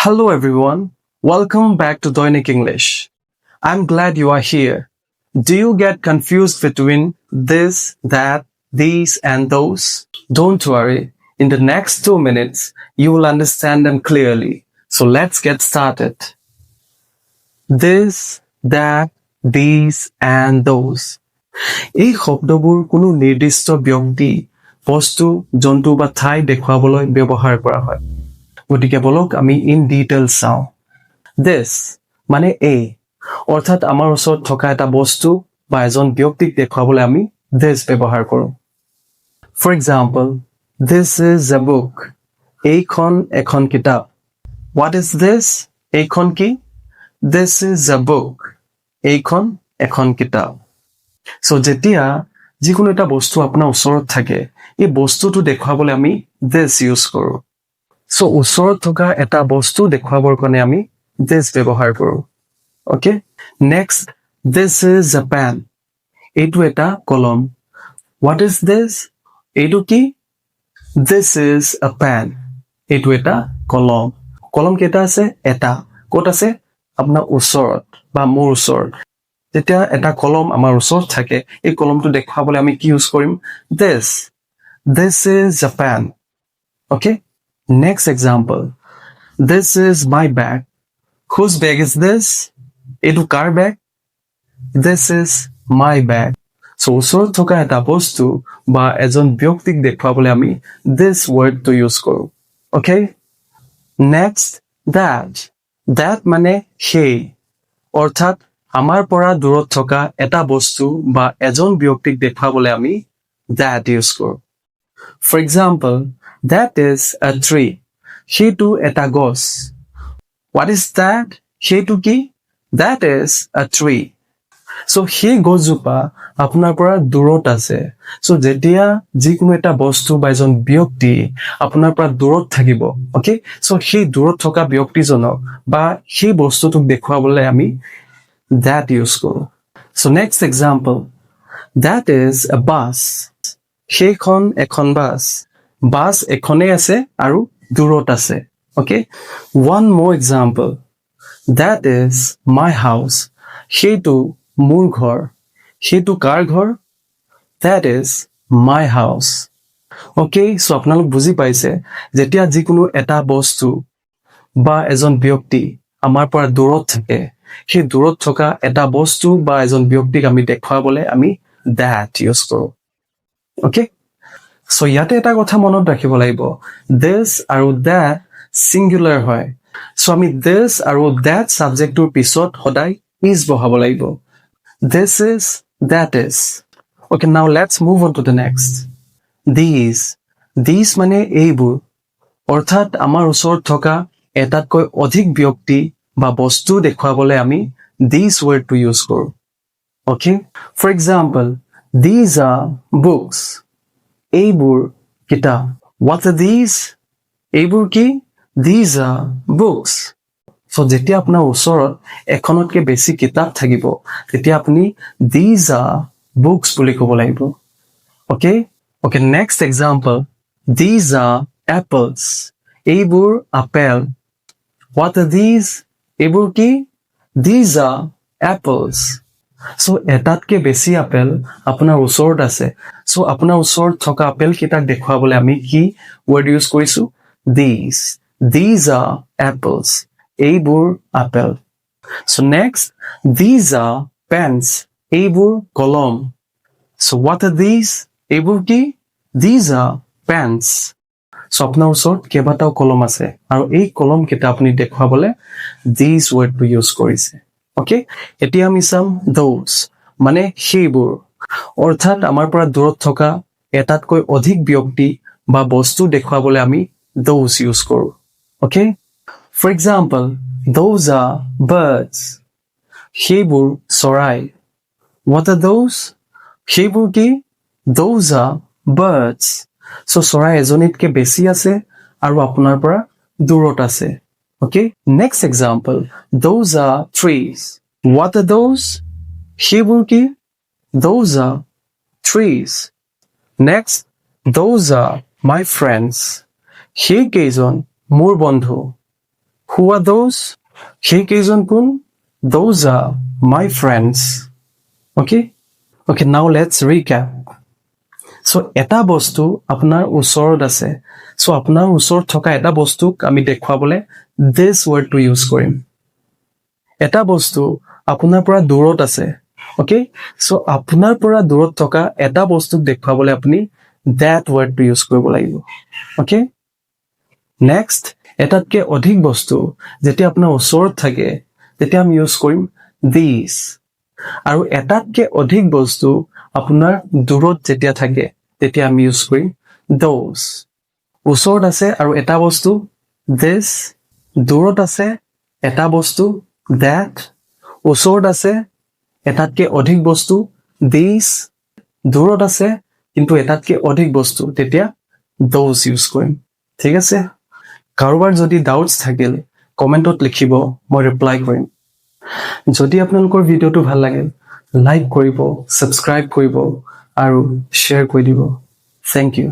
Hello everyone, welcome back to Doinik English. I'm glad you are here. Do you get confused between this, that, these and those? Don't worry, in the next 2 minutes, you will understand them clearly. So let's get started. This, that, these and those. এই শব্দবোৰ কোনো নিৰ্দিষ্ট ব্যক্তি, বস্তু, জন্তু বা ঠাই দেখুৱাবলৈ ব্যৱহাৰ কৰা হয়। গতিকে বলক আমি ইন ডিটেইল চাওঁ। This মানে এই, অৰ্থাৎ আমাৰ ওচৰত থকা এটা বস্তু বা এজন ব্যক্তিক দেখুৱাবলৈ আমি this ব্যৱহাৰ কৰোঁ। For example, this is a book. এইখন এখন কিতাপ। What is this? এইখন কি? This is a book. এইখন এখন কিতাপ। So যেতিয়া যিকোনো এটা বস্তু আপোনাৰ ওচৰত থাকে, এই বস্তুটো দেখুৱাবলৈ আমি this use কৰোঁ। So ওচৰত থকা এটা বস্তু দেখুৱাবৰ কাৰণে আমি this ব্যৱহাৰ কৰোঁ। Okay? Next, this is a pen. এইটো এটা কলম। What is this? এইটো কি? This is a pen. এইটো এটা কলম। কলম কেইটা আছে? এটা। ক'ত আছে? আপোনাৰ ওচৰত বা মোৰ ওচৰত। যেতিয়া এটা কলম আমাৰ ওচৰত থাকে, এই কলমটো দেখুৱাবলৈ আমি কি ইউজ কৰিম? This. This is a pen. Okay? Next example. This is my bag. Whose bag is this? এইটো কাৰ বেগ? This is my bag. So ওচৰত থকা এটা বস্তু বা এজন ব্যক্তিক দেখুৱাবলৈ আমি this wordটো ইউজ কৰোঁ। Okay? Next, that. That মানে সেই, অৰ্থাৎ আমাৰ পৰা দূৰত থকা এটা বস্তু বা এজন ব্যক্তিক দেখুৱাবলৈ আমি that ইউজ কৰোঁ। For example, that is a tree. সেইটো এটা গছ। What is that? সেইটো কি? That is a tree. So সেই গছজোপা আপোনাৰ পৰা দূৰত আছে। So যেতিয়া যিকোনো এটা বস্তু বা এজন ব্যক্তি আপোনাৰ পৰা দূৰত থাকিব, okay? So সেই দূৰত থকা ব্যক্তিজনক বা সেই বস্তুটোক দেখুৱাবলৈ আমি that use কৰোঁ। So next example, that is a bus. সেইখন এখন বাছ। বাছ এখনেই আছে আৰু দূৰত আছে। Okay? One more example, that is my house. সেইটো মোৰ ঘৰ। সেইটো কাৰ ঘৰ? That is my house. Okay? So আপোনালোক বুজি পাইছে, যেতিয়া যিকোনো এটা বস্তু বা এজন ব্যক্তি আমাৰ পৰা দূৰত থাকে, সেই দূৰত থকা এটা বস্তু বা এজন ব্যক্তিক আমি দেখুৱাবলৈ আমি that use কৰোঁ। Okay? So ইয়াতে এটা কথা মনত ৰাখিব লাগিব, this আৰু that singular হয়। So আমি this আৰু that subjectটোৰ পিছত সদায় is বহাব লাগিব। This is, that is. Okay, now let's move on to the next. These. These মানে এইবোৰ, অৰ্থাৎ আমাৰ ওচৰত থকা এটাতকৈ অধিক ব্যক্তি বা বস্তু দেখুৱাবলৈ আমি these wordটো ইউজ কৰোঁ। Okay? For example, these are books. এইবোৰ কিতাপ। What are these? এইবোৰ কি? These are books. So যেতিয়া আপোনাৰ ওচৰত এখনতকৈ বেছি কিতাপ থাকিব, তেতিয়া আপুনি these are books বুলি ক'ব লাগিব। Okay? Okay, next example. These are apples. এইবোৰ আপেল। What are these? এইবোৰ কি? These are apples. So এটাতকৈ বেছি আপেল আপোনাৰ ওচৰত আছে। So আপোনাৰ ওচৰত থকা আপেল কেইটাক দেখুৱাবলৈ আমি কি word use কৰিছোঁ? These. These are apples. এইবোৰ apple. So next, these are pens. এইবোৰ কলম। So what are these? এইবোৰ কি? These are pens. So আপোনাৰ ওচৰত কেইবাটাও কলম আছে আৰু এই কলম কেইটা আপুনি দেখুৱাবলৈ these wordটো ইউজ কৰিছে। Okay? এতিয়া আমি চাম those, মানে সেইবোৰ, অৰ্থাৎ আমাৰ পৰা দূৰত থকা এটাতকৈ অধিক ব্যক্তি বা বস্তু দেখুৱাবলৈ আমি those ইউজ কৰোঁ। Okay? For example, those are birds. সেইবোৰ চৰাই। What are those? সেইবোৰ কি? Those are birds. So চৰাই এজনীতকৈ বেছি আছে আৰু আপোনাৰ পৰা দূৰত আছে। Okay? Next example, those are trees. What are those? সেইবোৰ কি? Those are trees. Next, those are my friends. সেইকেইজন মোৰ বন্ধু। Who are those? সেইকেইজন কোন? Those are my friends. Okay? Okay, now let's recap. So, এটা বস্তু আপোনাৰ ওচৰত আছে. So, আপোনাৰ ওচৰত থকা এটা বস্তুক আমি দেখুৱাবলৈ this word to use কৰিম. এটা বস্তু আপোনাৰ পৰা দূৰত আছে. Okay? So, আপোনাৰ পৰা দূৰত থকা এটা বস্তুক দেখুৱাবলৈ আপুনি that word to use কৰিব লাগিব. Okay? Next, এটাতকে অধিক বস্তু যেতিয়া আপোনাৰ ওচৰত থাকে তেতিয়া আমি ইউজ কৰিম these. আৰু এটাতকে অধিক বস্তু আপোনাৰ দূৰত যেতিয়া থাকে তেতিয়া আমি ইউজ কৰিম those. ওচৰত আছে আৰু এটা বস্তু this, দূৰত আছে এটা বস্তু that, ওচৰত আছে এটাতকে অধিক বস্তু these, দূৰত আছে কিন্তু এটাতকে অধিক বস্তু তেতিয়া those ইউজ কৰিম. ঠিক আছে? কাৰোবাৰ যদি ডাউটছ থাকিল কমেণ্টত লিখিব, মই ৰিপ্লাই কৰিম. যদি আপোনালোকৰ ভিডিঅ'টো ভাল লাগে লাইক কৰিব, ছাবস্ক্ৰাইব কৰিব আৰু শ্বেয়াৰ কৰি দিব. Thank U.